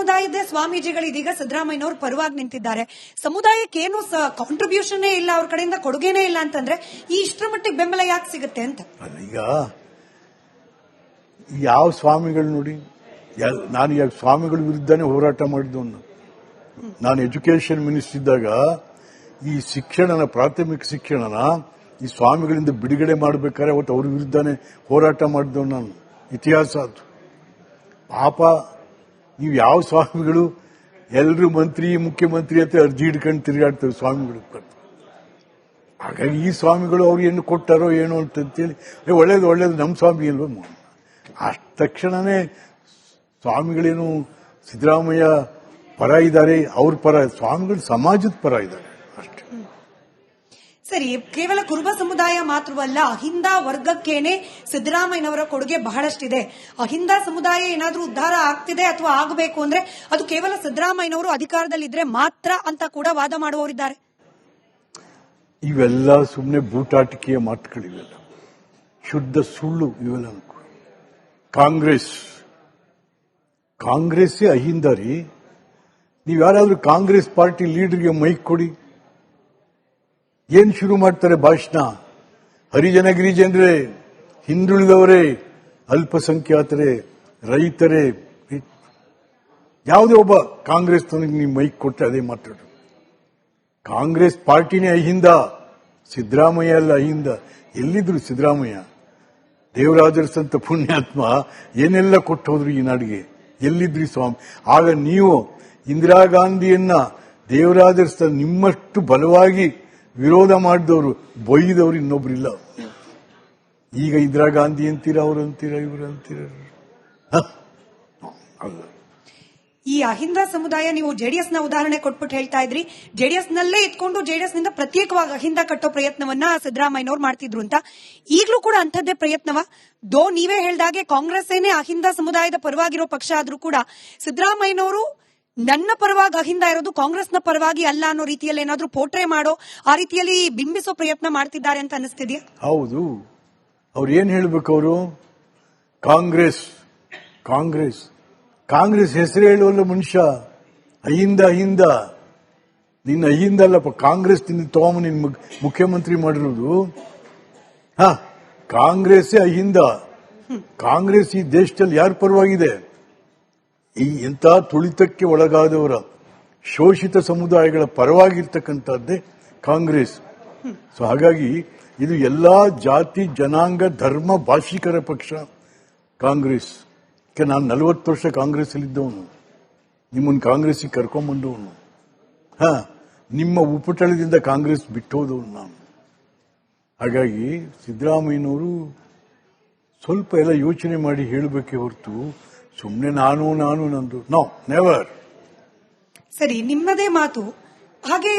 ಸಮುದಾಯದ ಸ್ವಾಮೀಜಿಗಳು ಇದೀಗ ಸಿದ್ದರಾಮಯ್ಯನವರು ಪರವಾಗಿ ನಿಂತಿದ್ದಾರೆ. ಸಮುದಾಯಕ್ಕೆ ಏನು ಕಾಂಟ್ರಿಬ್ಯೂಷನ್ ಇಲ್ಲ, ಅವ್ರ ಕಡೆಯಿಂದ ಕೊಡುಗೆನೇ ಇಲ್ಲ ಅಂತಂದ್ರೆ ಈ ಇಷ್ಟರ ಮಟ್ಟಿಗೆ ಬೆಂಬಲ ಯಾಕೆ ಸಿಗುತ್ತೆ ಅಂತ. ಈಗ ಯಾವ ಸ್ವಾಮಿಗಳು ನೋಡಿ, ನಾನು ಈಗ ಸ್ವಾಮಿಗಳ ವಿರುದ್ಧನೇ ಹೋರಾಟ ಮಾಡಿದ್ದವನು. ನಾನು ಎಜುಕೇಶನ್ ಮಿನಿಸ್ಟರ್ ಇದ್ದಾಗ ಈ ಶಿಕ್ಷಣನ, ಪ್ರಾಥಮಿಕ ಶಿಕ್ಷಣನ ಈ ಸ್ವಾಮಿಗಳಿಂದ ಬಿಡುಗಡೆ ಮಾಡಬೇಕಾದ್ರೆ ಅವತ್ತು ಅವ್ರ ವಿರುದ್ಧನೇ ಹೋರಾಟ ಮಾಡಿದವನು ನಾನು. ಇತಿಹಾಸ ಅದು. ಪಾಪ ನೀವು ಯಾವ ಸ್ವಾಮಿಗಳು ಎಲ್ಲರೂ ಮಂತ್ರಿ ಮುಖ್ಯಮಂತ್ರಿ ಅಂತ ಅರ್ಜಿ ಹಿಡ್ಕೊಂಡು ತಿರುಗಾಡ್ತೇವೆ ಸ್ವಾಮಿಗಳು. ಹಾಗಾಗಿ ಈ ಸ್ವಾಮಿಗಳು ಅವ್ರು ಏನು ಕೊಟ್ಟಾರೋ ಏನೋ ಅಂತೇಳಿ ಒಳ್ಳೇದು ನಮ್ಮ ಸ್ವಾಮಿ ಅಲ್ವ. ಅಷ್ಟ ತಕ್ಷಣನೇ ಸ್ವಾಮಿಗಳೇನು ಸಿದ್ದರಾಮಯ್ಯ ಪರ ಇದ್ದಾರೆ, ಅವ್ರ ಪರ, ಸ್ವಾಮಿಗಳು ಸಮಾಜದ ಪರ ಇದ್ದಾರೆ ಅಷ್ಟೇ. ಸರಿ, ಕೇವಲ ಕುರುಬ ಸಮುದಾಯ ಮಾತ್ರವಲ್ಲ, ಅಹಿಂದ ವರ್ಗಕ್ಕೇನೆ ಸಿದ್ದರಾಮಯ್ಯನವರ ಕೊಡುಗೆ ಬಹಳಷ್ಟಿದೆ. ಅಹಿಂದ ಸಮುದಾಯ ಏನಾದ್ರೂ ಉದ್ಧಾರ ಆಗ್ತಿದೆ ಅಥವಾ ಆಗಬೇಕು ಅಂದ್ರೆ ಅದು ಕೇವಲ ಸಿದ್ದರಾಮಯ್ಯನವರು ಅಧಿಕಾರದಲ್ಲಿದ್ರೆ ಮಾತ್ರ ಅಂತ ಕೂಡ ವಾದ ಮಾಡುವವರಿದ್ದಾರೆ. ಇವೆಲ್ಲ ಸುಮ್ಮನೆ ಬೂಟಾಟಿಕೆಯ ಮಾತುಗಳಿವೆಲ್ಲ, ಶುದ್ಧ ಸುಳ್ಳು ಇವೆಲ್ಲ. ಕಾಂಗ್ರೆಸ್ಸೇ ಅಹಿಂದ ರೀ. ನೀವು ಯಾರಾದ್ರೂ ಕಾಂಗ್ರೆಸ್ ಪಾರ್ಟಿ ಲೀಡರ್ಗೆ ಮೈಕ್ ಕೊಡಿ, ಏನ್ ಶುರು ಮಾಡ್ತಾರೆ ಭಾಷಣ? ಹರಿಜನ ಗಿರಿಜನರೇ, ಹಿಂದುಳಿದವರೇ, ಅಲ್ಪಸಂಖ್ಯಾತರೇ, ರೈತರೇ, ಯಾವುದೇ ಒಬ್ಬ ಕಾಂಗ್ರೆಸ್ ತನಗೆ ನೀವು ಮೈಕ್ ಕೊಟ್ಟರೆ ಅದೇ ಮಾತಾಡು. ಕಾಂಗ್ರೆಸ್ ಪಾರ್ಟಿನೇ ಅಹಿಂದ, ಸಿದ್ದರಾಮಯ್ಯ ಅಲ್ಲ ಅಹಿಂದ. ಎಲ್ಲಿದ್ರು ಸಿದ್ದರಾಮಯ್ಯ? ದೇವರಾಜರಸಂತ ಪುಣ್ಯಾತ್ಮ ಏನೆಲ್ಲ ಕೊಟ್ಟು ಹೋದ್ರು ಈ ನಾಡಿಗೆ, ಎಲ್ಲಿದ್ರಿ ಸ್ವಾಮಿ? ಆಗ ನೀವು ಇಂದಿರಾ ಗಾಂಧಿಯನ್ನ ದೇವರಾಜರಸ ನಿಮ್ಮಷ್ಟು ಬಲವಾಗಿ ವಿರೋಧ ಮಾಡಿದವರು, ಬೈದವರು ಇನ್ನೊಬ್ರಿಲ್ಲ. ಈಗ ಇಂದಿರಾ ಗಾಂಧಿ ಅಂತೀರ, ಅವ್ರು ಅಂತೀರ, ಇವರು ಅಂತೀರ. ಈ ಅಹಿಂದ ಸಮುದಾಯ, ನೀವು ಜೆಡಿಎಸ್ ನ ಉದಾಹರಣೆ ಕೊಟ್ಬಿಟ್ಟು ಹೇಳ್ತಾ ಇದ್ರಿ, ಜೆಡಿಎಸ್ ನಲ್ಲೇ ಇದ್ಕೊಂಡು ಜೆಡಿಎಸ್ ನಿಂದ ಪ್ರತ್ಯೇಕವಾಗಿ ಅಹಿಂದ ಕಟ್ಟೋ ಪ್ರಯತ್ನವನ್ನ ಸಿದ್ದರಾಮಯ್ಯನವರು ಮಾಡ್ತಿದ್ರು ಅಂತ. ಈಗಲೂ ಕೂಡ ಅಂಥದ್ದೇ ಪ್ರಯತ್ನವ? ನೀವೇ ಹೇಳ್ದಾಗೆ ಕಾಂಗ್ರೆಸ್ ಏನೇ ಅಹಿಂದ ಸಮುದಾಯದ ಪರವಾಗಿರೋ ಪಕ್ಷ ಆದ್ರೂ ಕೂಡ ಸಿದ್ದರಾಮಯ್ಯನವರು ನನ್ನ ಪರವಾಗಿ ಅಹಿಂದ ಇರೋದು ಕಾಂಗ್ರೆಸ್ನ ಪರವಾಗಿ ಅಲ್ಲ ಅನ್ನೋ ರೀತಿಯಲ್ಲಿ ಏನಾದ್ರೂ ಪೋಟ್ರೆ ಮಾಡೋ, ಆ ರೀತಿಯಲ್ಲಿ ಬಿಂಬಿಸೋ ಪ್ರಯತ್ನ ಮಾಡ್ತಿದ್ದಾರೆ ಅಂತ ಅನಿಸ್ತಿದ್ಯಾ? ಹೌದು. ಅವ್ರು ಏನ್ ಹೇಳ್ಬೇಕು? ಅವರು ಕಾಂಗ್ರೆಸ್ ಹೆಸರು ಹೇಳುವಲ್ಲ ಮನುಷ್ಯ. ಅಹಿಂದ ನಿನ್ನ ಅಹಿಂದ ಅಲ್ಲಪ್ಪ, ಕಾಂಗ್ರೆಸ್ ನಿನ್ನ ತಗೊಂಬ ನಿನ್ ಮುಖ್ಯಮಂತ್ರಿ ಮಾಡಿರೋದು. ಕಾಂಗ್ರೆಸ್ಸೇ ಅಹಿಂದ. ಕಾಂಗ್ರೆಸ್ ಈ ದೇಶದಲ್ಲಿ ಯಾರ ಪರವಾಗಿದೆ? ಈ ಎಂಥ ತುಳಿತಕ್ಕೆ ಒಳಗಾದವರ, ಶೋಷಿತ ಸಮುದಾಯಗಳ ಪರವಾಗಿರ್ತಕ್ಕಂಥದ್ದೇ ಕಾಂಗ್ರೆಸ್. ಸೊ ಹಾಗಾಗಿ ಇದು ಎಲ್ಲಾ ಜಾತಿ, ಜನಾಂಗ, ಧರ್ಮ, ಭಾಷಿಕರ ಪಕ್ಷ ಕಾಂಗ್ರೆಸ್. ನಾನು 40 ವರ್ಷ ಕಾಂಗ್ರೆಸ್ ಅಲ್ಲಿದ್ದವನು, ನಿಮ್ಮನ್ನು ಕಾಂಗ್ರೆಸ್ಗೆ ಕರ್ಕೊಂಡ್ಬಂದವನು. ನಿಮ್ಮ ಉಪಟಳದಿಂದ ಕಾಂಗ್ರೆಸ್ ಬಿಟ್ಟೋದವನು ನಾನು. ಹಾಗಾಗಿ ಸಿದ್ದರಾಮಯ್ಯನವರು ಸ್ವಲ್ಪ ಎಲ್ಲ ಯೋಚನೆ ಮಾಡಿ ಹೇಳಬೇಕೆ ಹೊರತು ಸುಮ್ಮನೆ ನಾನು ನಂದು ನೋ ನೆವರ್. ಸರಿ, ನಿಮ್ಮದೇ ಮಾತು. ಹಾಗೆ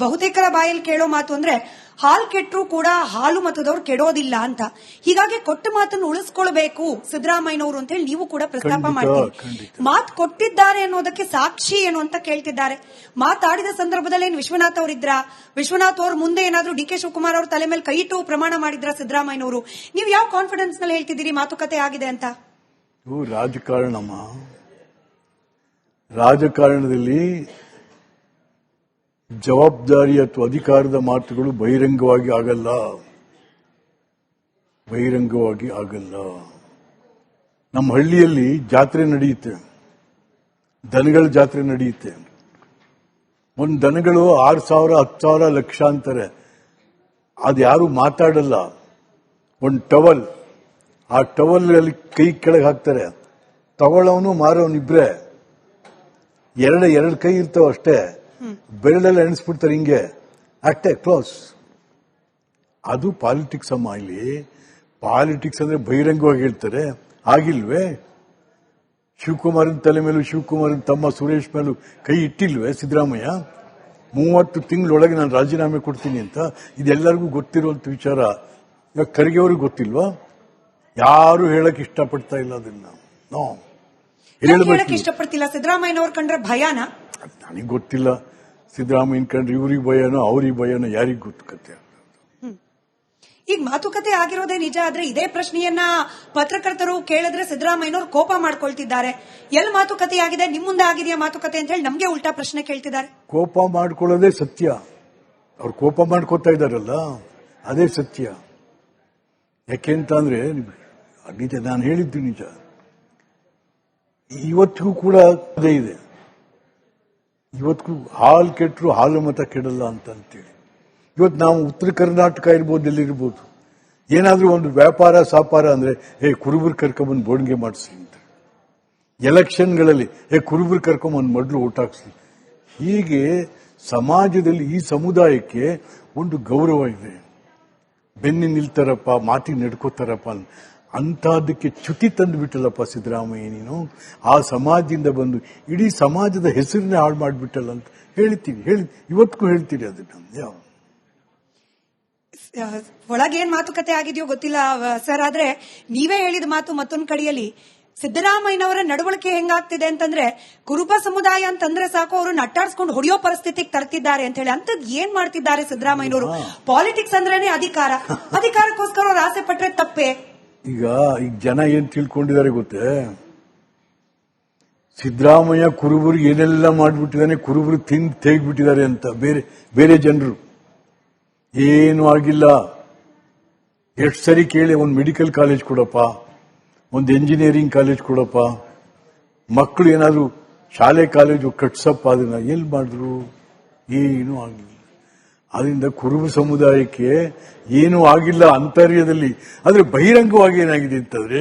ಬಹುತೇಕರ ಬಾಯಲ್ಲಿ ಕೇಳೋ ಮಾತು ಅಂದ್ರೆ ಹಾಲು ಕೆಟ್ಟರೂ ಕೂಡ ಹಾಲು ಮತದವ್ರು ಕೆಡೋದಿಲ್ಲ ಅಂತ. ಹೀಗಾಗಿ ಕೊಟ್ಟ ಮಾತನ್ನು ಉಳಿಸ್ಕೊಳ್ಬೇಕು ಸಿದ್ದರಾಮಯ್ಯನವರು ಅಂತ ಹೇಳಿ ನೀವು ಕೂಡ ಪ್ರಸ್ತಾಪ ಮಾಡ್ತೀವಿ. ಮಾತು ಕೊಟ್ಟಿದ್ದಾರೆ ಅನ್ನೋದಕ್ಕೆ ಸಾಕ್ಷಿ ಏನು ಅಂತ ಕೇಳ್ತಿದ್ದಾರೆ. ಮಾತಾಡಿದ ಸಂದರ್ಭದಲ್ಲಿ ಏನು ವಿಶ್ವನಾಥ್ ಅವರಿದ್ರ? ವಿಶ್ವನಾಥ್ ಅವ್ರ ಮುಂದೆ ಏನಾದ್ರೂ ಡಿ ಕೆ ಶಿವಕುಮಾರ್ ಅವ್ರ ತಲೆ ಮೇಲೆ ಕೈ ಇಟ್ಟು ಪ್ರಮಾಣ ಮಾಡಿದ್ರ ಸಿದ್ದರಾಮಯ್ಯನವರು? ನೀವು ಯಾವ ಕಾನ್ಫಿಡೆನ್ಸ್ ನಲ್ಲಿ ಹೇಳ್ತಿದ್ದೀರಿ ಮಾತುಕತೆ ಆಗಿದೆ ಅಂತ? ರಾಜಕಾರಣದಲ್ಲಿ ಜವಾಬ್ದಾರಿ ಅಥವಾ ಅಧಿಕಾರದ ಮಾತುಗಳು ಬಹಿರಂಗವಾಗಿ ಆಗಲ್ಲ. ನಮ್ಮ ಹಳ್ಳಿಯಲ್ಲಿ ಜಾತ್ರೆ ನಡೆಯುತ್ತೆ, ದನಗಳ ಜಾತ್ರೆ ನಡೆಯುತ್ತೆ. ಒಂದು ದನಗಳು 6,000, 10,000, ಲಕ್ಷ ಅಂತಾರೆ. ಅದು ಯಾರು ಮಾತಾಡಲ್ಲ. ಒಂದು ಟವಲ್, ಆ ಟವಲ್ ಅಲ್ಲಿ ಕೈ ಕೆಳಗೆ ಹಾಕ್ತಾರೆ. ತಗೊಳ್ಳೋನು ಮಾರೋನಿಬ್ರೆ, ಎರಡು ಕೈ ಇರ್ತಾವ ಅಷ್ಟೇ. ಬೆರಳೆಲ್ಲ ಎಣಿಸ್ಬಿಡ್ತಾರೆ ಹಿಂಗೆ, ಅಷ್ಟೇ, ಕ್ಲೋಸ್. ಅದು ಪಾಲಿಟಿಕ್ಸ್ ಅಮ್ಮ. ಇಲ್ಲಿ ಪಾಲಿಟಿಕ್ಸ್ ಅಂದ್ರೆ ಬಹಿರಂಗವಾಗಿ ಹೇಳ್ತಾರೆ. ಆಗಿಲ್ವೇ? ಶಿವಕುಮಾರನ ತಲೆ ಮೇಲೂ, ಶಿವಕುಮಾರನ ತಮ್ಮ ಸುರೇಶ್ ಮೇಲೂ ಕೈ ಇಟ್ಟಿಲ್ವೇ ಸಿದ್ದರಾಮಯ್ಯ? 30 ತಿಂಗಳೊಳಗೆ ನಾನು ರಾಜೀನಾಮೆ ಕೊಡ್ತೀನಿ ಅಂತ. ಇದೆಲ್ಲರಿಗೂ ಗೊತ್ತಿರುವಂತ ವಿಚಾರ. ಇವಾಗ ಖರ್ಗೆ ಅವ್ರಿಗೆ ಗೊತ್ತಿಲ್ವಾ? ಯಾರು ಹೇಳಕ್ ಇಷ್ಟಪಡ್ತಾ ಇಲ್ಲ ಅದನ್ನ. ಹೇಳಕ್ ಇಷ್ಟಪಡ್ತಿಲ್ಲ. ಸಿದ್ದರಾಮಯ್ಯನವ್ರ ಕಂಡ್ರೆ ಭಯಾನ? ನನಗೆ ಗೊತ್ತಿಲ್ಲ. ಸಿದ್ದರಾಮಯ್ಯನ ಕಂಡ್ರೆ ಇವ್ರಿಗೆ ಭಯನೋ ಅವ್ರಿಗೆ ಭಯನೋ ಯಾರಿಗ್ ಗೊತ್ತು ಕತೆ. ಈಗ ಮಾತುಕತೆ ಆಗಿರೋದೇ ನಿಜ ಆದ್ರೆ ಇದೇ ಪ್ರಶ್ನೆಯನ್ನ ಪತ್ರಕರ್ತರು ಕೇಳಿದ್ರೆ ಸಿದ್ದರಾಮಯ್ಯನವರು ಕೋಪ ಮಾಡ್ಕೊಳ್ತಿದ್ದಾರೆ. ಎಲ್ಲಿ ಮಾತುಕತೆ ಆಗಿದೆ, ನಿಮ್ ಮುಂದೆ ಆಗಿದೆಯಾ ಮಾತುಕತೆ ಅಂತ ಹೇಳಿ ನಮ್ಗೆ ಉಲ್ಟಾ ಪ್ರಶ್ನೆ ಕೇಳ್ತಿದ್ದಾರೆ. ಕೋಪ ಮಾಡ್ಕೊಳ್ಳೋದೇ ಸತ್ಯ. ಅವ್ರು ಕೋಪ ಮಾಡ್ಕೋತಾ ಇದ್ದಾರಲ್ಲ ಅದೇ ಸತ್ಯ. ಯಾಕೆಂತಂದ್ರೆ ನಿಜ, ನಾನು ಹೇಳಿದ್ದು ನಿಜ. ಇವತ್ತಿಗೂ ಕೂಡ ಅದೇ ಇದೆ. ಇವತ್ತಿಗೂ ಹಾಲು ಕೆಟ್ಟರು ಹಾಲು ಮತ ಕೆಡಲ್ಲ ಅಂತೇಳಿ ಇವತ್ತು ನಾವು ಉತ್ತರ ಕರ್ನಾಟಕ ಇರ್ಬೋದು, ಎಲ್ಲಿರ್ಬೋದು, ಏನಾದ್ರೂ ಒಂದು ವ್ಯಾಪಾರ ಸಾಪಾರ ಅಂದ್ರೆ ಕುರುಬರು ಕರ್ಕೊಂಬಂದು ಬೋರ್ಡಿಗೆ ಮಾಡಿಸ್ಲಿ ಅಂತ, ಎಲೆಕ್ಷನ್ಗಳಲ್ಲಿ ಕುರುಬರು ಕರ್ಕೊಂಬಂದು ಮೊದಲು ಓಟ್ ಹಾಕ್ಸ್ಲಿ. ಹೀಗೆ ಸಮಾಜದಲ್ಲಿ ಈ ಸಮುದಾಯಕ್ಕೆ ಒಂದು ಗೌರವ ಇದೆ. ಬೆನ್ನಿ ನಿಲ್ತಾರಪ್ಪ, ಮಾತಿ ನಡ್ಕೋತಾರಪ್ಪ ಅಂತಹದಕ್ಕೆ ಚ್ಯುತಿ ತಂದು ಬಿಟ್ಟಲ್ಲಪ್ಪ ಸಿದ್ದರಾಮಯ್ಯ. ನೀನು ಆ ಸಮಾಜದಿಂದ ಬಂದು ಇಡೀ ಸಮಾಜದ ಹೆಸರನ್ನೇ ಹಾಳು ಮಾಡಿಬಿಟ್ಟಲ್ಲ ಅಂತ ಹೇಳ್ತೀವಿ. ಇವತ್ತಿಗೂ ಹೇಳ್ತೀರಿ ಅದನ್ನ. ಒಳಗೇನ್ ಮಾತುಕತೆ ಆಗಿದೆಯೋ ಗೊತ್ತಿಲ್ಲ ಸರ್, ಆದ್ರೆ ನೀವೇ ಹೇಳಿದ ಮಾತು ಮತ್ತೊಂದ್ ಕಡೆಯಲ್ಲಿ ಸಿದ್ದರಾಮಯ್ಯನವರ ನಡವಳಿಕೆ ಹೆಂಗಾಗ್ತಿದೆ ಅಂತಂದ್ರೆ ಕುರುಬ ಸಮುದಾಯ ಅಂತಂದ್ರೆ ಸಾಕು ಅವ್ರನ್ನ ಅಟ್ಟಾಡ್ಸ್ಕೊಂಡು ಹೊಡೆಯೋ ಪರಿಸ್ಥಿತಿಗೆ ತರ್ತಿದ್ದಾರೆ ಅಂತ ಹೇಳಿ. ಅಂತದ್ ಏನ್ ಮಾಡ್ತಿದ್ದಾರೆ ಸಿದ್ದರಾಮಯ್ಯನವರು? ಪಾಲಿಟಿಕ್ಸ್ ಅಂದ್ರೇನೆ ಅಧಿಕಾರ, ಅಧಿಕಾರಕ್ಕೋಸ್ಕರ ಅವ್ರು ಆಸೆ ಪಟ್ರೆ ತಪ್ಪೇ? ಈಗ ಜನ ಏನ್ ತಿಳ್ಕೊಂಡಿದ್ದಾರೆ ಗೊತ್ತೇ, ಸಿದ್ದರಾಮಯ್ಯ ಕುರುಬರಿಗೆ ಏನೆಲ್ಲ ಮಾಡ್ಬಿಟ್ಟಿದ್ದಾನೆ, ಕುರುಬರು ತಿಂದು ತೆಗ್ಬಿಟ್ಟಿದ್ದಾರೆ ಅಂತ. ಬೇರೆ ಜನರು ಏನು ಆಗಿಲ್ಲ. ಎಷ್ಟು ಸರಿ ಕೇಳಿ, ಒಂದು ಮೆಡಿಕಲ್ ಕಾಲೇಜ್ ಕೊಡಪ್ಪ, ಒಂದು ಎಂಜಿನಿಯರಿಂಗ್ ಕಾಲೇಜ್ ಕೊಡಪ್ಪ, ಮಕ್ಕಳು ಏನಾದ್ರು ಶಾಲೆ ಕಾಲೇಜು ಕಟ್ಸಪ್ಪ, ಅದನ್ನ ಎಲ್ಲಿ ಮಾಡಿದ್ರು? ಏನೂ ಆಗಿಲ್ಲ. ಅದರಿಂದ ಕುರುಬ ಸಮುದಾಯಕ್ಕೆ ಏನೂ ಆಗಿಲ್ಲ ಅಂತರ್ಯದಲ್ಲಿ. ಆದ್ರೆ ಬಹಿರಂಗವಾಗಿ ಏನಾಗಿದೆ ಅಂತಂದ್ರೆ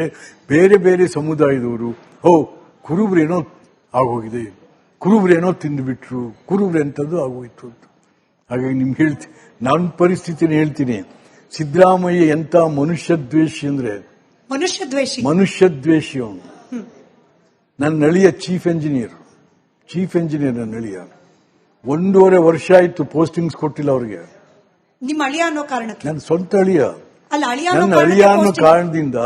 ಬೇರೆ ಬೇರೆ ಸಮುದಾಯದವರು ಕುರುಬ್ರೇನೋ ಆಗೋಗಿದೆ, ಕುರುಬ್ರೇನೋ ತಿಂದುಬಿಟ್ರು, ಕುರುಬ್ರೆ ಅಂತದ್ದು ಆಗೋಯ್ತು ಅಂತ. ಹಾಗಾಗಿ ನಿಮ್ಗೆ ಹೇಳ್ತೀನಿ, ನನ್ನ ಪರಿಸ್ಥಿತಿನ ಹೇಳ್ತೀನಿ. ಸಿದ್ದರಾಮಯ್ಯ ಎಂತ ಮನುಷ್ಯ ದ್ವೇಷಿ ಅಂದ್ರೆ ಮನುಷ್ಯ ದ್ವೇಷಿ ಅವನು. ನನ್ನ ಅಳಿಯ ಚೀಫ್ ಎಂಜಿನಿಯರ್ ನನ್ನ ಅಳಿಯ 1.5 ವರ್ಷ ಆಯ್ತು ಪೋಸ್ಟಿಂಗ್ಸ್ ಕೊಟ್ಟಿಲ್ಲ ಅವ್ರಿಗೆ. ನಿಮ್ಮ ಅಳಿಯ ಅನ್ನೋ ಕಾರಣಕ್ಕೆ? ನನ್ನ ಸ್ವಂತ ಅಳಿಯ. ನನ್ನ ಅಳಿಯ ಅನ್ನೋ ಕಾರಣದಿಂದ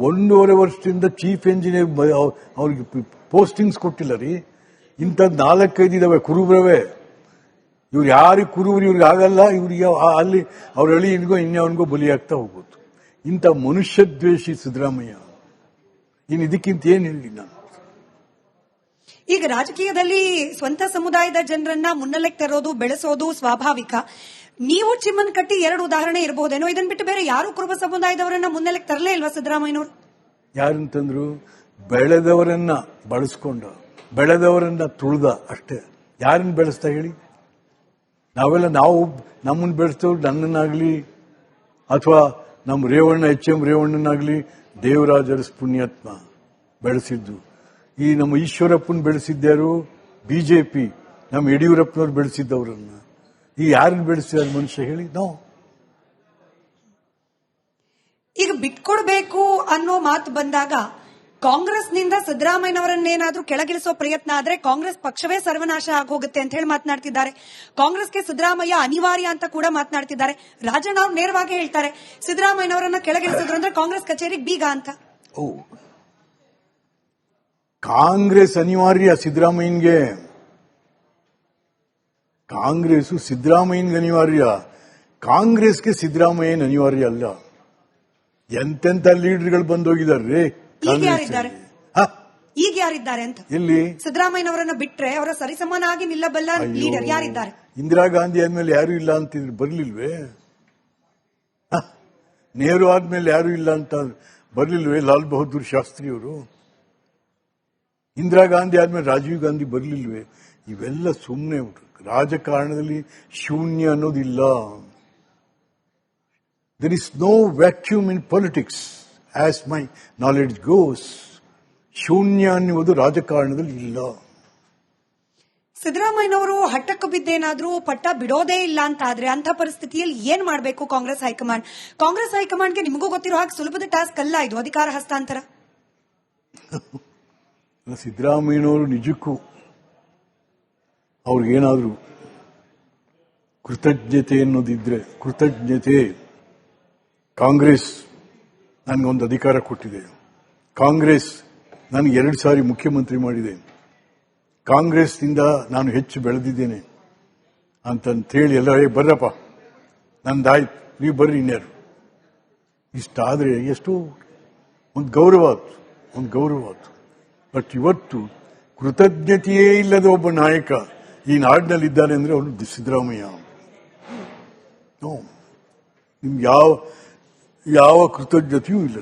1.5 ವರ್ಷದಿಂದ ಚೀಫ್ ಎಂಜಿನಿಯರ್ ಅವ್ರಿಗೆ ಪೋಸ್ಟಿಂಗ್ಸ್ ಕೊಟ್ಟಿಲ್ಲ ರೀ. ಇಂಥದ್ದು 4-5 ಇದಾವೆ ಕುರುಬ್ರವೇ. ಇವ್ರು ಯಾರಿಗೆ ಕುರುಬ್ರು ಇವ್ರಿಗೆ ಆಗಲ್ಲ, ಇವ್ರಿಗೆ ಅಲ್ಲಿ ಅವ್ರ ಅಳಿಯನಿಗೋ ಇನ್ಯಾವನಿಗೋ ಬಲಿಯಾಗ್ತಾ ಹೋಗೋದು. ಇಂಥ ಮನುಷ್ಯ ದ್ವೇಷಿ ಸಿದ್ದರಾಮಯ್ಯ. ಇನ್ನು ಇದಕ್ಕಿಂತ ಏನ್ ಹೇಳಿ ನಾನು. ಈಗ ರಾಜಕೀಯದಲ್ಲಿ ಸ್ವಂತ ಸಮುದಾಯದ ಜನರನ್ನ ಮುನ್ನೆಲೆಗೆ ತರೋದು, ಬೆಳೆಸೋದು ಸ್ವಾಭಾವಿಕ. ನೀವು ಚಿಮ್ಮನಕಟ್ಟಿ 2 ಉದಾಹರಣೆ ಇರಬಹುದೇನೋ. ಇದನ್ ಬಿಟ್ಟು ಬೇರೆ ಯಾರು ಕುರುಬ ಸಮುದಾಯದವರನ್ನ ಮುನ್ನೆಲೆಗೆ ತರಲೇ ಇಲ್ವಾ ಸಿದ್ದರಾಮಯ್ಯನವರು? ಯಾರಂತಂದ್ರು? ಬೆಳೆದವರನ್ನ ಬಳಸ್ಕೊಂಡ, ಬೆಳೆದವರನ್ನ ತುಳಿದ ಅಷ್ಟೇ. ಯಾರನ್ನ ಬೆಳೆಸ್ತಾ ಹೇಳಿ? ನಾವು ನಮ್ಮನ್ನ ಬೆಳೆಸ್ತವ್ರು, ನನ್ನನ್ನಾಗ್ಲಿ ಅಥವಾ ನಮ್ಮ ರೇವಣ್ಣ HM ರೇವಣ್ಣನಾಗ್ಲಿ ದೇವರಾಜ ಅರಸ್ ಪುಣ್ಯಾತ್ಮ ಬೆಳೆಸಿದ್ದು. ಈ ನಮ್ಮ ಈಶ್ವರಪ್ಪನ ಬೆಳೆಸಿದ್ಯಾರು? ಬಿಜೆಪಿ. ನಮ್ಮ ಯಡಿಯೂರಪ್ಪನವ್ರು ಬೆಳೆಸಿದ್ದವರನ್ನ. ಈ ಯಾರನ್ನ ಬೆಳೆಸಿದ ಮನುಷ್ಯ ಹೇಳಿ? ನಾವು ಈಗ ಬಿಟ್ಕೊಡ್ಬೇಕು ಅನ್ನೋ ಮಾತು ಬಂದಾಗ ಕಾಂಗ್ರೆಸ್ನಿಂದ ಸಿದ್ದರಾಮಯ್ಯನವರನ್ನೇನಾದ್ರೂ ಕೆಳಗಿಳಿಸೋ ಪ್ರಯತ್ನ ಆದ್ರೆ ಕಾಂಗ್ರೆಸ್ ಪಕ್ಷವೇ ಸರ್ವನಾಶ ಆಗೋಗುತ್ತೆ ಅಂತ ಹೇಳಿ ಮಾತನಾಡ್ತಿದ್ದಾರೆ. ಕಾಂಗ್ರೆಸ್ಗೆ ಸಿದ್ದರಾಮಯ್ಯ ಅನಿವಾರ್ಯ ಅಂತ ಕೂಡ ಮಾತನಾಡ್ತಿದ್ದಾರೆ. ರಾಜಣ್ಣ ಅವ್ರು ನೇರವಾಗಿ ಹೇಳ್ತಾರೆ, ಸಿದ್ದರಾಮಯ್ಯನವರನ್ನ ಕೆಳಗಿಳಿಸಿದ್ರು ಅಂದ್ರೆ ಕಾಂಗ್ರೆಸ್ ಕಚೇರಿಗೆ ಬೀಗ ಅಂತ. ಕಾಂಗ್ರೆಸ್ ಅನಿವಾರ್ಯ ಸಿದ್ದರಾಮಯ್ಯನ್ಗೆ. ಕಾಂಗ್ರೆಸ್ ಸಿದ್ದರಾಮಯ್ಯನ್ಗೆ ಅನಿವಾರ್ಯ. ಕಾಂಗ್ರೆಸ್ಗೆ ಸಿದ್ದರಾಮಯ್ಯನ ಅನಿವಾರ್ಯ ಅಲ್ಲ. ಎಂತೆಂತ ಲೀಡರ್ಗಳು ಬಂದೋಗಿದ್ದಾರೆ. ಈಗ ಯಾರಿದ್ದಾರೆ ಅಂತ? ಎಲ್ಲಿ? ಸಿದ್ದರಾಮಯ್ಯನವರನ್ನ ಬಿಟ್ರೆ ಅವರ ಸರಿಸಮನಾಗಿ ನಿಲ್ಲಬಲ್ಲ ಲೀಡರ್ ಯಾರಿದ್ದಾರೆ? ಇಂದಿರಾ ಗಾಂಧಿ ಆದ್ಮೇಲೆ ಯಾರು ಇಲ್ಲ ಅಂತಿದ್ರು, ಬರ್ಲಿಲ್ವೇ? ನೆಹರು ಆದ್ಮೇಲೆ ಯಾರು ಇಲ್ಲ ಅಂತ ಬರ್ಲಿಲ್ವೇ? ಲಾಲ್ ಬಹದ್ದೂರ್ ಶಾಸ್ತ್ರಿ ಅವರು. ಇಂದಿರಾ ಗಾಂಧಿ ಆದ್ಮೇಲೆ ರಾಜೀವ್ ಗಾಂಧಿ ಬರ್ಲಿಲ್ವೇ? ಇವೆಲ್ಲ ಸುಮ್ಮನೆ ರಾಜಕಾರಣದಲ್ಲಿ ಶೂನ್ಯ ಅನ್ನೋದಿಲ್ಲ. There is no vacuum in politics as my knowledge goes. ಶೂನ್ಯ ಅನ್ನುವುದು ರಾಜಕಾರಣದಲ್ಲಿ ಇಲ್ಲ. ಸಿದ್ದರಾಮಯ್ಯನವರು ಹಠಕ್ಕೆ ಬಿದ್ದೇನಾದ್ರೂ ಪಟ್ಟ ಬಿಡೋದೇ ಇಲ್ಲ ಅಂತ ಆದ್ರೆ ಅಂತ ಪರಿಸ್ಥಿತಿಯಲ್ಲಿ ಏನ್ ಮಾಡಬೇಕು ಕಾಂಗ್ರೆಸ್ ಹೈಕಮಾಂಡ್? ಕಾಂಗ್ರೆಸ್ ಹೈಕಮಾಂಡ್ಗೆ ನಿಮಗೂ ಗೊತ್ತಿರೋ ಹಾಗೆ ಸುಲಭದ ಟಾಸ್ಕ್ ಅಲ್ಲ ಇದು, ಅಧಿಕಾರ ಹಸ್ತಾಂತರ. ಸಿದ್ದರಾಮಯ್ಯನವರು ನಿಜಕ್ಕೂ ಅವ್ರಿಗೇನಾದ್ರೂ ಕೃತಜ್ಞತೆ ಅನ್ನೋದಿದ್ರೆ, ಕೃತಜ್ಞತೆ. ಕಾಂಗ್ರೆಸ್ ನನಗೊಂದು ಅಧಿಕಾರ ಕೊಟ್ಟಿದೆ, ಕಾಂಗ್ರೆಸ್ ನನಗೆ 2 ಸಾರಿ ಮುಖ್ಯಮಂತ್ರಿ ಮಾಡಿದೆ, ಕಾಂಗ್ರೆಸ್ನಿಂದ ನಾನು ಹೆಚ್ಚು ಬೆಳೆದಿದ್ದೇನೆ ಅಂತಂತೇಳಿ ಎಲ್ಲ ಬರ್ರಪ್ಪ ನಂದಾಯ್ತು, ನೀವು ಬರ್ರಿ ಇನ್ಯಾರು ಇಷ್ಟಾದರೆ ಎಷ್ಟು ಒಂದು ಗೌರವ ಆಯ್ತು. ಬಟ್ ಇವತ್ತು ಕೃತಜ್ಞತೆಯೇ ಇಲ್ಲದ ಒಬ್ಬ ನಾಯಕ ಈ ನಾಡಿನಲ್ಲಿದ್ದಾನೆ ಅಂದ್ರೆ ಅವನು ಸಿದ್ದರಾಮಯ್ಯ. ನಿಮ್ಗೆ ಯಾವ ಕೃತಜ್ಞತೆಯೂ ಇಲ್ಲ.